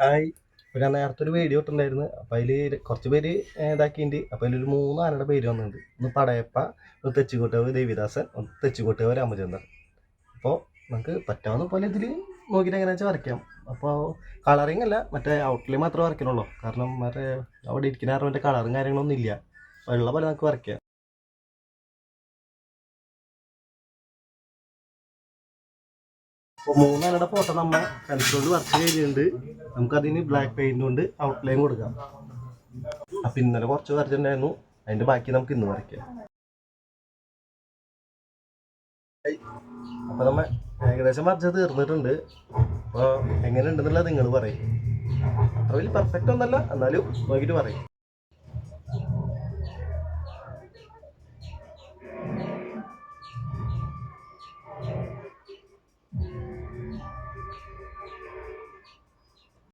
Hi. ഇപ്പൊ ഞാൻ നേരത്തെ ഒരു വീഡിയോ ഇട്ടുണ്ടായിരുന്നു. അപ്പോൾ അതിൽ കുറച്ച് പേര് ഇതാക്കിയിട്ടുണ്ട്. അപ്പോൾ അതിലൊരു 3 ആനയുടെ പേര് വന്നിട്ടുണ്ട്. ഒന്ന് പടയപ്പ, ഒന്ന് തെച്ചിക്കോട്ടുകാവ് ദേവിദാസൻ, ഒന്ന് തെച്ചിക്കോട്ടുകാവ് രാമചന്ദ്രൻ. അപ്പോൾ നമുക്ക് പറ്റാവുന്ന പോലെ ഇതിൽ നോക്കിയിട്ട് എങ്ങനെയാ വെച്ചാൽ വരയ്ക്കാം. അപ്പോൾ കളറിങ് അല്ല, മറ്റേ ഔട്ട്ലൈൻ മാത്രമേ വരയ്ക്കണുള്ളൂ. കാരണം മറ്റേ അവിടെ ഇരിക്കുന്ന കാരണം മറ്റേ കളറും കാര്യങ്ങളൊന്നും ഇല്ല. ഉള്ള പോലെ നമുക്ക് വരയ്ക്കാം. അപ്പോൾ 3 ആനയുടെ ഫോട്ടോ നമ്മൾ പെൻസിൽ കൊണ്ട് വരച്ച് കഴിഞ്ഞിട്ടുണ്ട്. നമുക്കതിന് ബ്ലാക്ക് പെയിന്റ് കൊണ്ട് ഔട്ട്ലൈൻ കൊടുക്കാം. അപ്പം ഇന്നലെ കുറച്ച് വരച്ചിട്ടുണ്ടായിരുന്നു, അതിൻ്റെ ബാക്കി നമുക്ക് ഇന്ന് വരയ്ക്കാം. അപ്പോൾ നമ്മൾ ഏകദേശം വരച്ചത് തീർന്നിട്ടുണ്ട്. അപ്പോൾ എങ്ങനെ ഉണ്ടെന്നുള്ളത് നിങ്ങൾ പറയും. അത്ര വലിയ പെർഫെക്റ്റ് ഒന്നല്ല, എന്നാലും നോക്കിയിട്ട് പറയും.